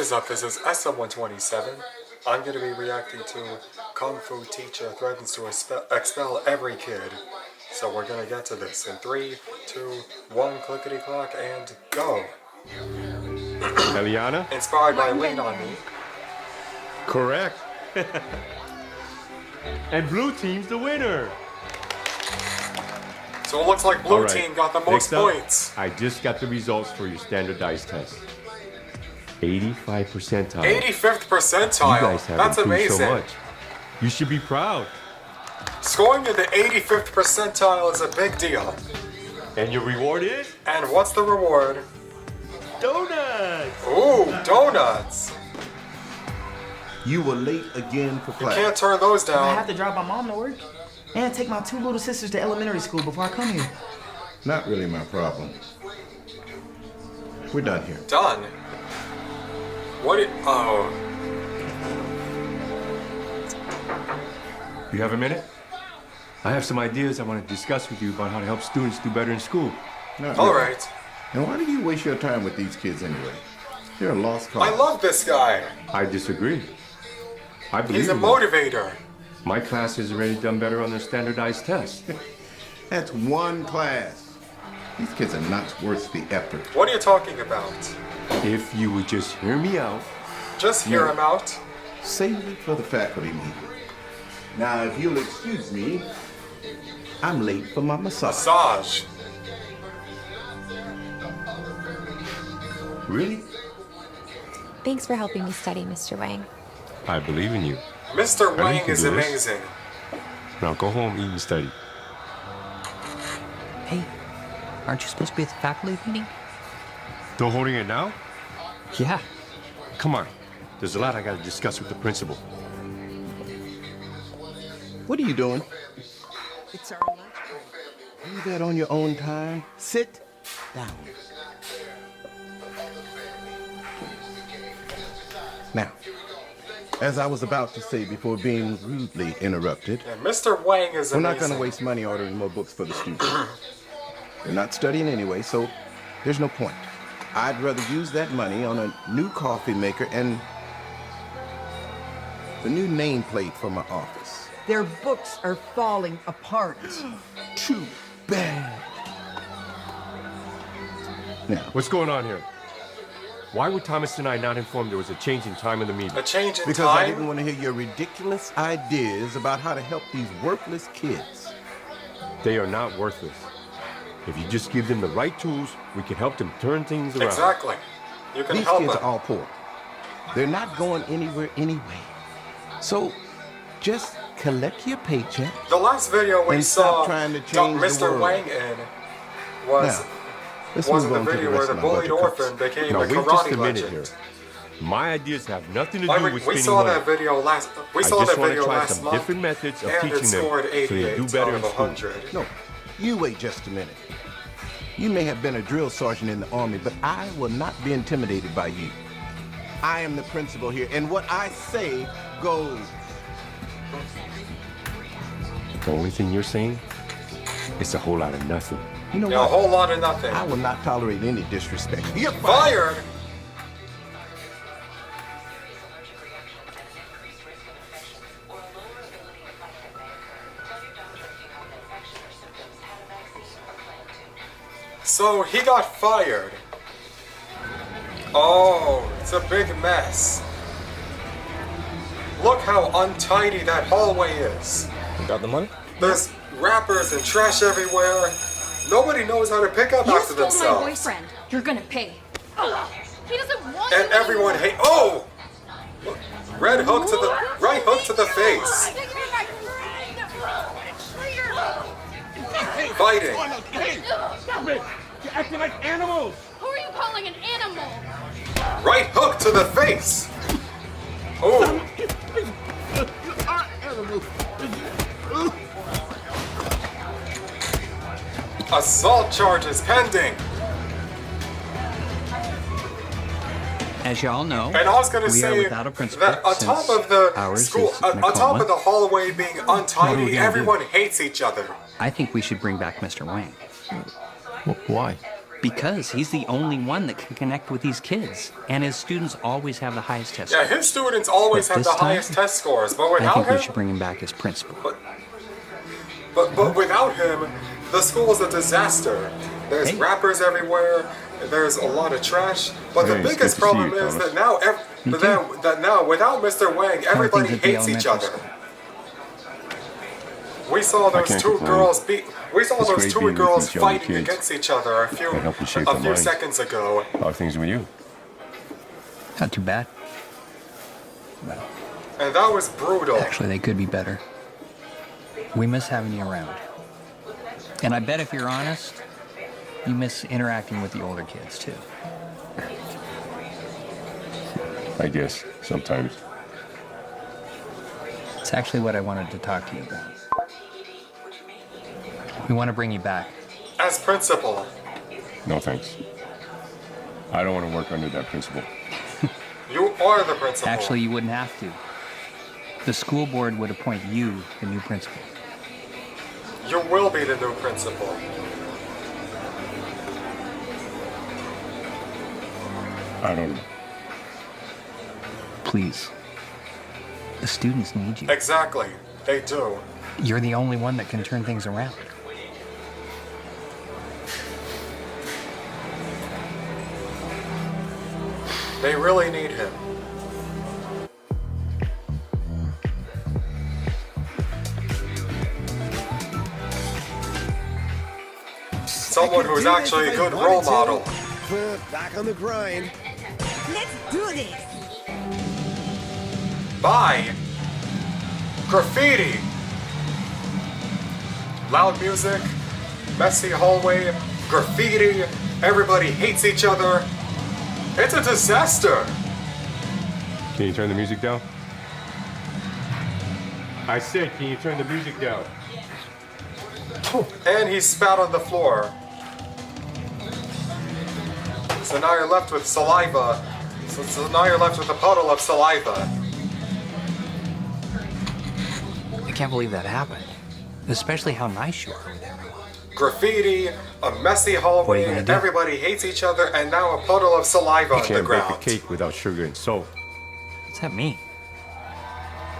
is up? This is SM127. I'm going to be reacting to Kung Fu Teacher threatens to expel every kid. So we're going to get to this in 3, 2, 1, clickety clock, and go. Eliana? Inspired by Lean on Me. Correct. And blue team's the winner. So it looks like blue team got the most points. I just got the results for your standardized test. 85 percentile. 85th percentile. You guys have That's improved amazing. so much. You should be proud. Scoring in the 85th percentile is a big deal. And your reward is? And what's the reward? Donuts! Ooh, donuts! You were late again for class. You can't turn those I down. have to drive my mom to work and take my 2 little sisters to elementary school before I come here. Not really my problem. We're done here. Done? Oh. You have a minute? I have some ideas I want to discuss with you about how to help students do better in school. Not All really. right. And why do you waste your time with these kids anyway? They're a lost cause. I love this guy. I disagree. I believe He's a in you. motivator. My class has already done better on their standardized tests. That's one class. These kids are not worth the effort. What are you talking about? If you would just hear me out. Just hear him out. Save it for the faculty meeting. Now, if you'll excuse me, I'm late for my massage. Massage. Really? Thanks for helping me study, Mr. Wang. I believe in you. Mr. I Wang can is do this. amazing. Now go home, eat, and study. Hey, aren't you supposed to be at the faculty meeting? Still holding it now? Yeah. Come on. There's a lot I got to discuss with the principal. What are you doing? It's our lunch break. Do that on your own time. Sit down. Now, as I was about to say before being rudely interrupted, And Mr. Wang is we're amazing. not going to waste money ordering more books for the students. They're not studying anyway, so there's no point. I'd rather use that money on a new coffee maker and the new nameplate for my office. Their books are falling apart. Too bad. Now, What's going on here? Why were Thomas and I not informed there was a change in time of the meeting? A change in because I time? didn't want to hear your ridiculous ideas about how to help these worthless kids. They are not worthless. If you just give them the right tools, we can help them turn things around. Exactly. You can These help kids them. are all poor. They're not going anywhere anyway. So, just collect your paycheck. The last video we And saw stop trying to change the Mr. world. Wang in was Now, let's wasn't move the on to video the where rest the of my bullied budget cuts. orphan became Now a wait karate just a minute legend. here. My ideas have nothing to do with We spending saw money. that video last. We I saw just that want to video try last some month, different methods of and teaching it scored them so they 88 do better out in of school. 100. No, you wait just a minute. You may have been a drill sergeant in the Army, but I will not be intimidated by you. I am the principal here, and what I say goes. The only thing you're saying is a whole lot of nothing. You know Yeah, a what? whole lot of nothing. I will not tolerate any disrespect. You're fired. Fired. So he got fired. Oh, it's a big mess. Look how untidy that hallway is. You got the money? There's wrappers and trash everywhere. Nobody knows how to pick up You after stole my themselves. boyfriend. You're gonna pay. Oh, he doesn't want And you everyone anymore. hate. Oh! Red hook to the right hook to the face. Fighting. Hey, stop it! You're acting like animals! Who are you calling an animal? Right hook to the face. Oh, You are animals! assault charges pending. As y'all know, And I was gonna we say are without a principal that on top since of the ours school, is on top Macoma. of the hallway being What are we untidy, gonna everyone hates each other. I think we should bring back Mr. Wang. Why? Because he's the only one that can connect with these kids, and his students always have the highest test Yeah, scores. his students always But have the this time, highest test scores, but I without think him, we should bring him back as principal. but without him, the school's a disaster. There's Hey. rappers everywhere. There's a lot of trash. But Hey, the it's biggest good to see problem you, is Thomas. that now, that now without Mr. Wang, everybody things at the hates each elementary other. school. We saw those can't two complain. girls We saw It's those great two being with girls these young fighting kids. against each other That help you shape their minds. seconds ago. How are things with you? Not too bad. And that was brutal. Actually, they could be better. We miss having you around. And I bet if you're honest, you miss interacting with the older kids too. I guess, sometimes. It's actually what I wanted to talk to you about. We want to bring you back. As principal. No thanks. I don't want to work under that principal. You are the principal. Actually, you wouldn't have to. The school board would appoint you the new principal. You will be the new principal. I don't know. Please. The students need you. Exactly. They do. You're the only one that can turn things around. They really need him. Someone who's actually a good role model. Back on the grind. Let's do this. Bye. Graffiti. Loud music. Messy hallway. Graffiti. Everybody hates each other. It's a disaster. Can you turn the music down? I said, can you turn the music down? And he spat on the floor. So now you're left with saliva. So now you're left with a puddle of saliva. I can't believe that happened. Especially how nice you are with everyone. Graffiti, a messy What are you hallway, gonna do? everybody hates each other, and now a puddle of saliva on the Can't bake a ground. cake without sugar and salt. What's that mean?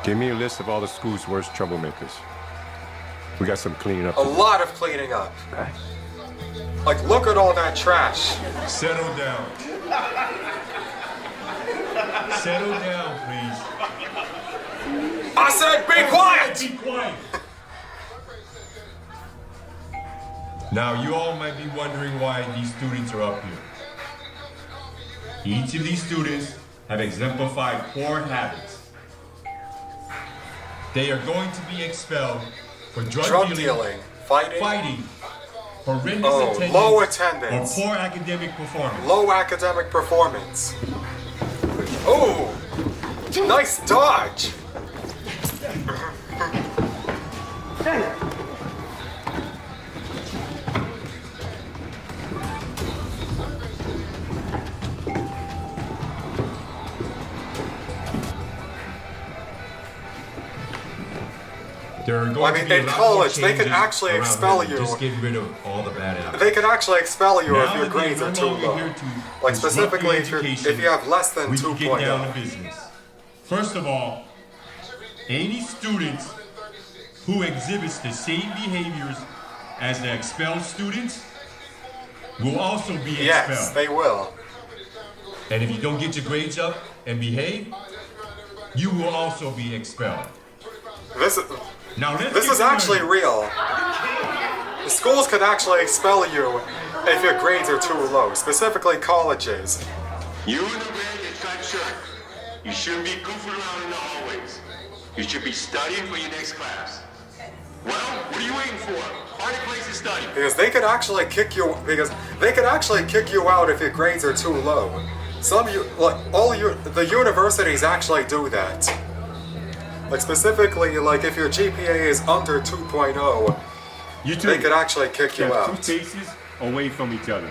Give me a list of all the school's worst troublemakers. We got some cleaning up A to do. lot of cleaning up. Okay. Like, look at all that trash. Settle down. Settle down, please. I said be quiet! Be quiet. Now, you all might be wondering why these students are up here. Each of these students have exemplified poor habits. They are going to be expelled for Drug dealing, fighting, horrendous attendance, low attendance, or poor academic performance. low academic performance. Oh, nice dodge. There are going I to mean, be a in lot college, more they could changes actually around expel here. you. Just get rid of all the bad habits. They could actually expel you if Now your that grades they are no too longer low. here to Like disrupt your specifically if education, you have less than we can get down to 2.0. business. First of all, any students who exhibits the same behaviors as the expelled students will also be expelled. Yes, they will. And if you don't get your grades up and behave, you will also be expelled. This Now let's this get is to actually learning. real. The schools could actually expel you if your grades are too low, specifically colleges. You in the red and striped shirt. You shouldn't be goofing around in the hallways. You should be studying for your next class. Well, what are you waiting for? Find a place to study. Because they could actually kick you out if your grades are too low. The universities actually do that. Like specifically, like if your GPA is under 2.0, You two they could actually kick you kept out. two faces away from each other.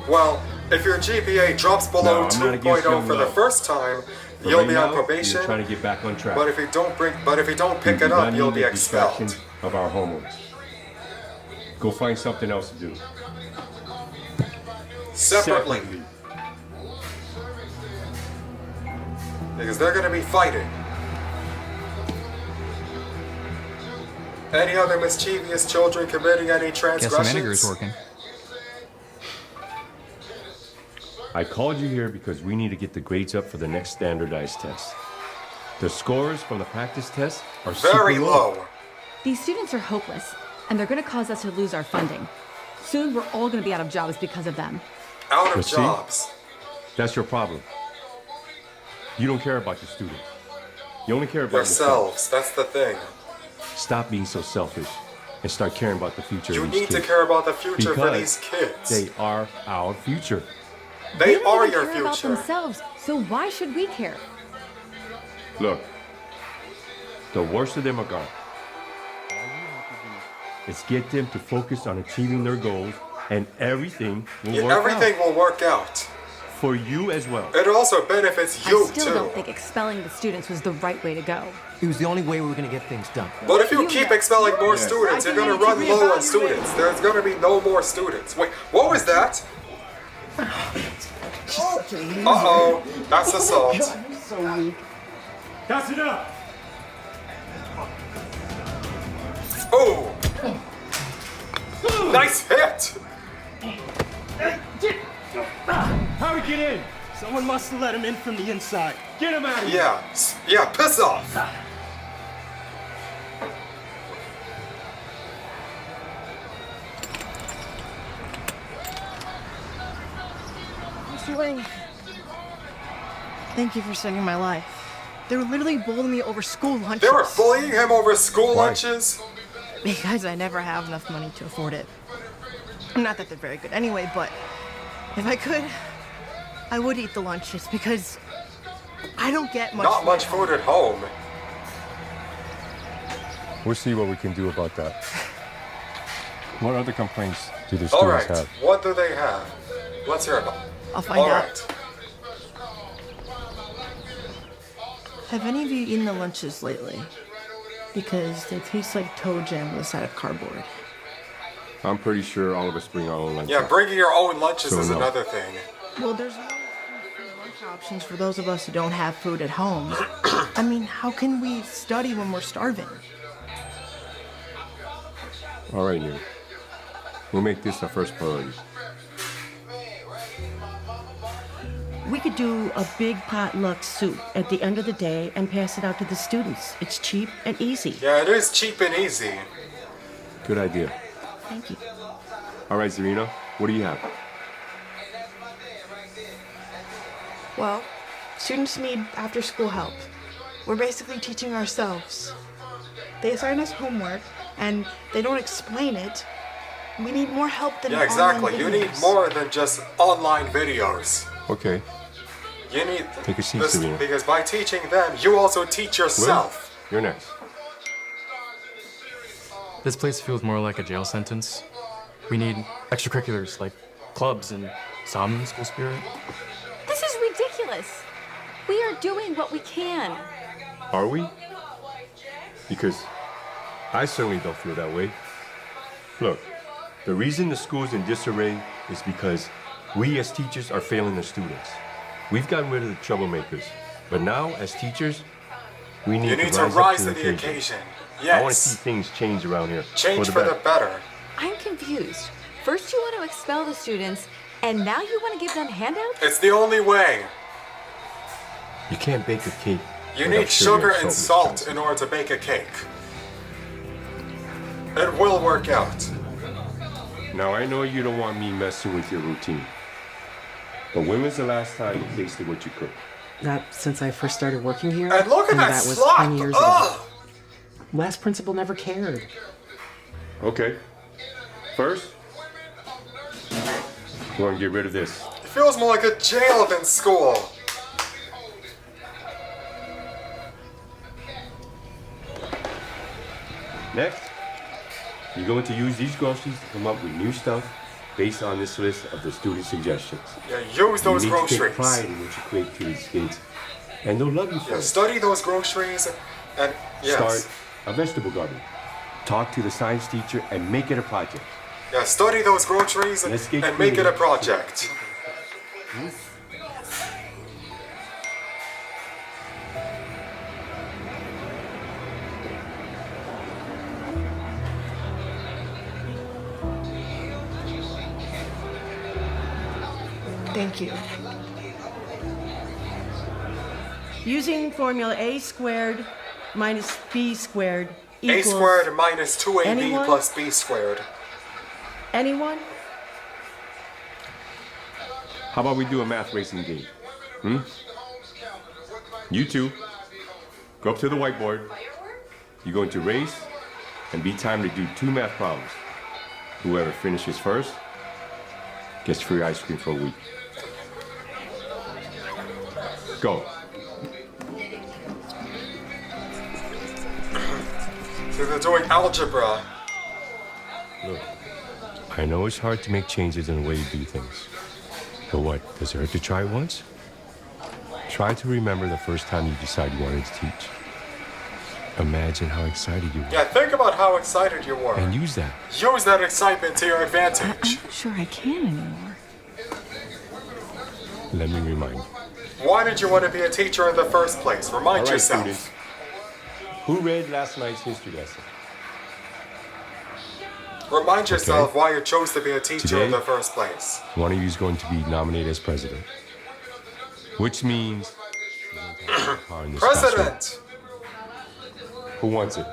Well, if your GPA drops below No, I'm not against 2.0 young for the love. first time, But you'll right be now, on probation. You're trying to get back on track. But if you don't pick We it do up, not you'll need be the expelled. distraction of our hormones. Go find something else to do. Separately. Because they're gonna be fighting. Any other mischievous children committing any Guess the transgressions? vinegar's working. I called you here because we need to get the grades up for the next standardized test. The scores from the practice test are very super low. These students are hopeless, and they're going to cause us to lose our funding. Soon we're all going to be out of jobs because of them. Out of But see, jobs. That's your problem. You don't care about your students. You only care about Yourselves. That's the thing. Stop being so selfish and start caring about the future You of these need kids. to care about the future for Because these kids. They are our future. They don't are even your care about future. themselves, so why should we care? Look, the worst of them are gone. All you have to do is get them to focus on achieving their goals, and everything will work Everything out. will work out. For you as well. It also benefits you I still too. don't think expelling the students was the right way to go. It was the only way we were gonna get things done. But if you keep expelling more students, you're gonna run low on students. There's gonna be no more students. Wait, what was that? Uh-oh, that's assault. So weak. That's enough! Oh! Nice hit! How'd he get in? Someone must have let him in from the inside. Get him out of here! Yeah, piss off! Mr. Wang, thank you for saving my life. They were literally bullying me over school lunches. They were bullying him over school lunches? Because I never have enough money to afford it. Not that they're very good anyway, but if I could, I would eat the lunches because I don't get much. Not much food at home. We'll see what we can do about that. What other complaints do the All students right, have? what do they have? Let's hear them. I'll find All out. right. Have any of you eaten the lunches lately? Because they taste like toe jam on the side of cardboard. I'm pretty sure all of us bring our own lunch. Yeah, bringing your own lunches So is no. another thing. Well, there's no free lunch options for those of us who don't have food at home. I mean, how can we study when we're starving? All right, Neil. We'll make this our first priority. We could do a big potluck soup at the end of the day and pass it out to the students. It's cheap and easy. Yeah, it is cheap and easy. Good idea. Thank you. All right, Zarina, what do you have? Well, students need after-school help. We're basically teaching ourselves. They assign us homework, and they don't explain it. We need more help than Yeah, exactly. online You need videos. more than just online videos. Okay. You need Take a seat, this, Serena. because by teaching them, you also teach yourself. Will, you're next. This place feels more like a jail sentence. We need extracurriculars like clubs and some school spirit. This is ridiculous. We are doing what we can. Are we? Because I certainly don't feel that way. Look, the reason the school's in disarray is because we as teachers are failing the students. We've gotten rid of the troublemakers, but now as teachers, we need You to rise up to the occasion. Yes. I want to see things change around here. Change for the better. I'm confused. First you want to expel the students, and now you want to give them handouts? It's the only way. You can't bake a cake. You without need sugar and Miss salt Johnson. in order to bake a cake. It will work out. Now, I know you don't want me messing with your routine, but when was the last time you tasted what you cooked? Not since I first started working here. And look at that was slop! 10 years Ugh! ago. Last principal never cared. Okay. First, we're going to get rid of this. It feels more like a jail than school. Next, you're going to use these groceries to come up with new stuff based on this list of the student suggestions. Yeah, use those you need to take groceries. pride in what you create to these kids, and they'll love you for Yeah, it. study those groceries and yes. Start a vegetable garden. Talk to the science teacher and make it a project. Yeah, study those groceries and make it a project. Thank you. Using formula a squared minus b squared A equals... squared minus 2ab Anyone? plus b squared. Anyone? How about we do a math racing game? You two, go up to the whiteboard. You're going to race and be timed to do 2 math problems. Whoever finishes first gets free ice cream for a week. Go. So they're doing algebra. Look, I know it's hard to make changes in the way you do things. But what, does it hurt to try it once? Try to remember the first time you decided you wanted to teach. Imagine how excited you were. Yeah, think about how excited you were. And use that. Use that excitement to your advantage. I'm not sure I can anymore. Let me remind you. Why did you want to be a teacher in the first place? Remind All right, yourself. students. Who read last night's history lesson? Remind yourself why you chose to be a teacher Today, in the first place. one of you is going to be nominated as president. Which means... in this President! classroom. Who wants it?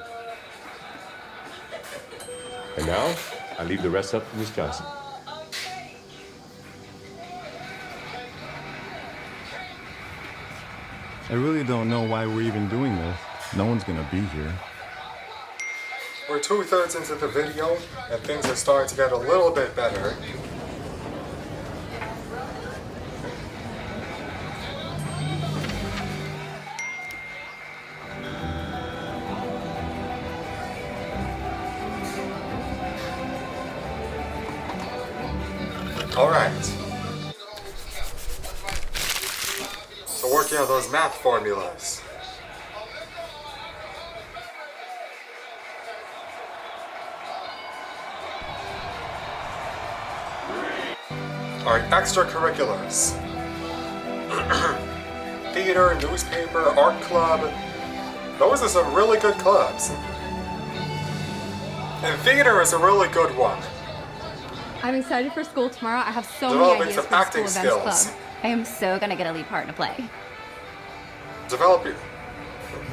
And now, I leave the rest up to Miss Johnson. I really don't know why we're even doing this. No one's gonna be here. We're 2/3 into the video, and things are starting to get a little bit better. All right. So working on those math formulas. All right, extracurriculars. Theater, newspaper, art club. Those are some really good clubs. And theater is a really good one. I'm excited for school tomorrow. I have so Developing many ideas some for the acting school events skills. club. I am so gonna get a lead part to play. Developing.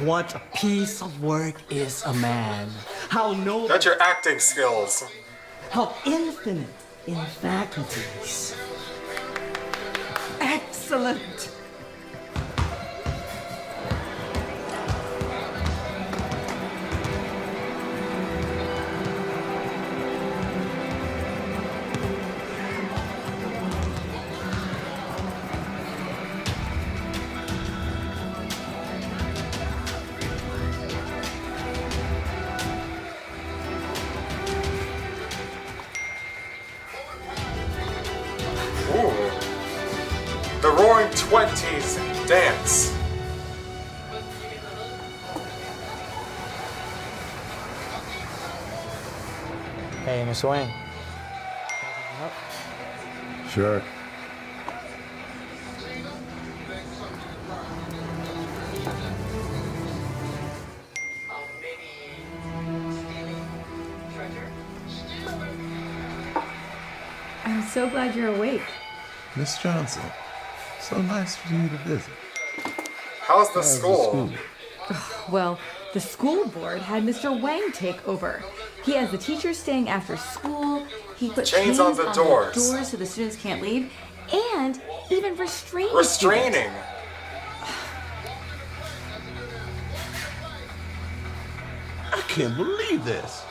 What a piece of work is a man. How noble. That's your acting skills. How infinite in faculties. Excellent. Ooh. The Roaring Twenties dance. Hey, Mr. Wang. Sure. I'm so glad you're awake. Miss Johnson, so nice for you to visit. How's the school? Well, the school board had Mr. Wang take over. He has the teachers staying after school. He put Chains on the doors. so the students can't leave, and even restraining. Restraining. I can't believe this.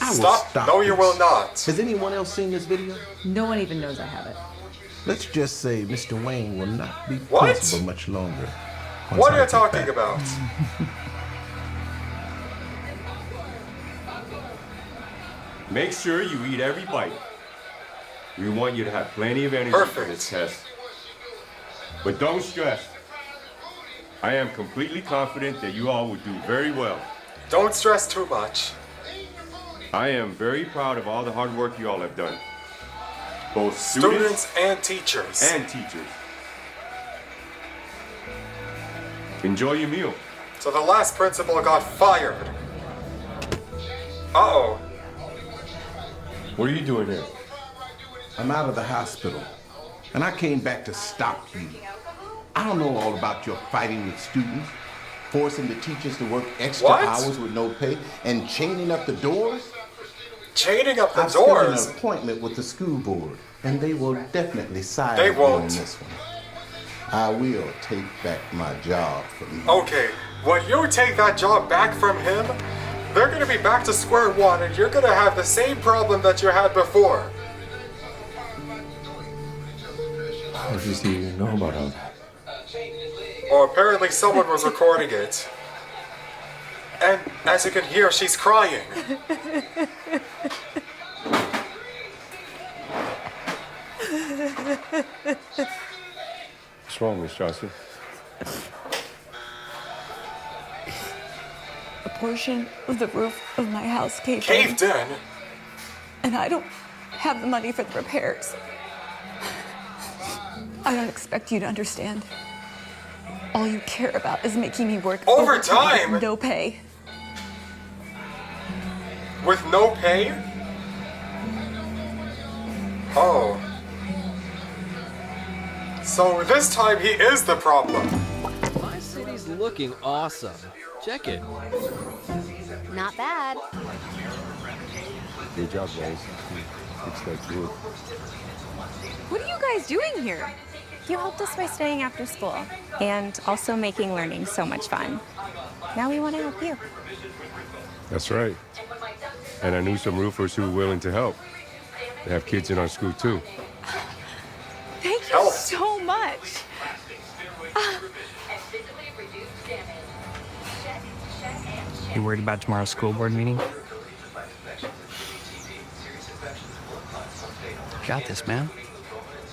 I will Stop. No, you this. will not. Has anyone else seen this video? No one even knows I have it. Let's just say Mr. Wang will not be What? principal much longer. What are you once I get talking back. about? Make sure you eat every bite. We want you to have plenty of energy for this test. But don't stress. I am completely confident that you all will do very well. Don't stress too much. I am very proud of all the hard work you all have done. Both Students and teachers. And teachers. Enjoy your meal. So the last principal got fired. Uh-oh. What are you doing here? I'm out of the hospital, and I came back to stop you. I don't know all about your fighting with students, forcing the teachers to work extra hours with no pay, and chaining up the doors. Chaining up the I've doors? scheduled an appointment with the school board, and they will definitely side They with me on won't. this one. I will take back my job from you. Okay, when you take that job back from him, they're gonna be back to square one and you're gonna have the same problem that you had before. How does he even know about all that? Or apparently someone was recording it. And as you can hear, she's crying. What's wrong, Miss Johnson? A portion of the roof of my house caved in. And I don't have the money for the repairs. I don't expect you to understand. All you care about is making me work Overtime? with no pay. With no pay? Oh. So this time he is the problem. My city's looking awesome. Check it. Not bad. Good job, guys. Fix that roof. What are you guys doing here? You helped us by staying after school and also making learning so much fun. Now we want to help you. That's right. And I knew some roofers who were willing to help. They have kids in our school, too. Thank you so much. You worried about tomorrow's school board meeting? Got this, man.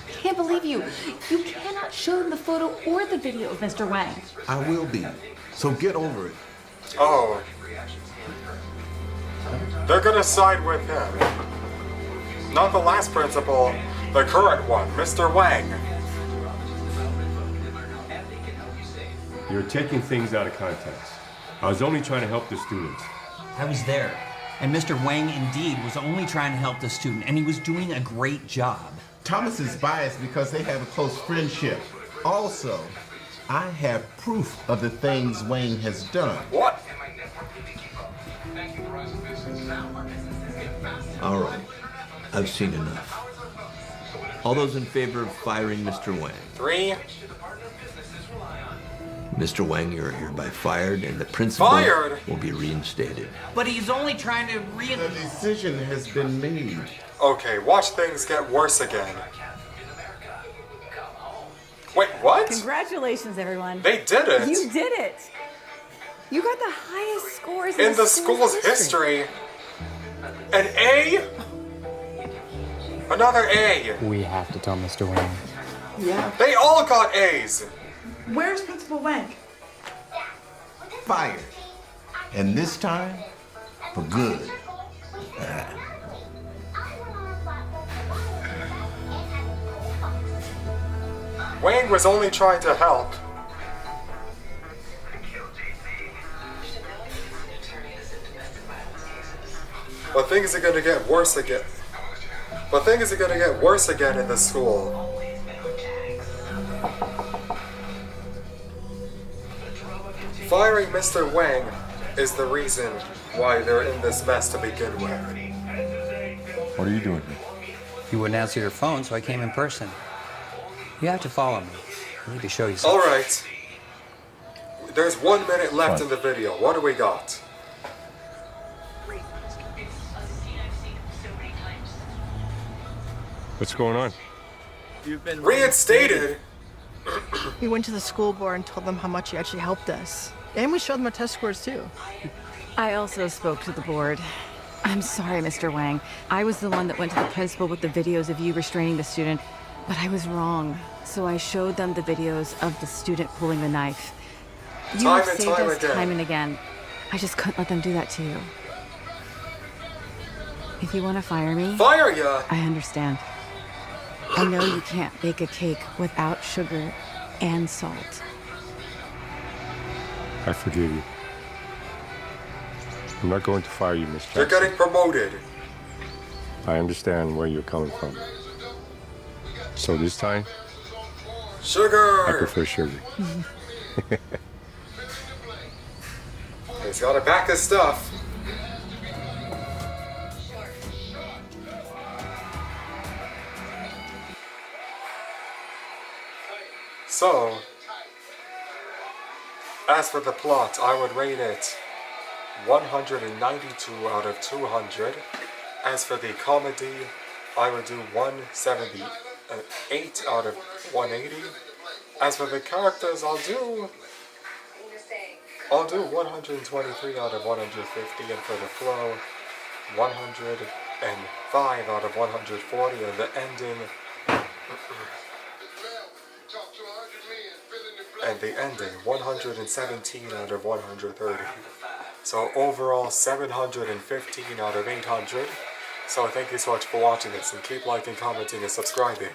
Can't believe you. You cannot show them the photo or the video of Mr. Wang. I will be. So get over it. Oh. They're gonna side with him. Not the last principal, the current one, Mr. Wang. You're taking things out of context. I was only trying to help the students. I was there. And Mr. Wang indeed was only trying to help the student, and he was doing a great job. Thomas is biased because they have a close friendship. Also, I have proof of the things Wang has done. What? All right. I've seen enough. All those in favor of firing Mr. Wang? 3. Mr. Wang, you're hereby fired, and the principal will be reinstated. But he's only trying to The decision has been made. Okay, watch things get worse again. Wait, what? Congratulations, everyone. They did it. You did it. You got the highest scores In the school's history. An A? Another A. We have to tell Mr. Wang. Yeah. They all got A's. Where's Principal Wang? Fired. And this time, for good. Wang was only trying to help. But things are gonna get worse again. In the school. Firing Mr. Wang is the reason why they're in this mess to begin with. What are you doing here? You wouldn't answer your phone, so I came in person. You have to follow me. I need to show you something. Alright. There's 1 minute left in the video. What do we got? What's going on? You've been reinstated. We went to the school board and told them how much you actually helped us. And we showed them our test scores too. I also spoke to the board. I'm sorry, Mr. Wang. I was the one that went to the principal with the videos of you restraining the student, but I was wrong. So I showed them the videos of the student pulling the knife. You have saved us time and again. I just couldn't let them do that to you. If you want to fire me, Fire ya! I understand. I know you can't bake a cake without sugar and salt. I forgive you. I'm not going to fire you, Miss Jackson. You're getting promoted. I understand where you're coming from. So this time, Sugar! I prefer sugar. He's got a pack of stuff. So, as for the plot, I would rate it 192 out of 200. As for the comedy, I would do 178 out of 180. As for the characters, I'll do 123 out of 150, and for the flow, 105 out of 140, and the ending, 117 out of 130. So overall, 715 out of 800. So thank you so much for watching this, and keep liking, commenting, and subscribing.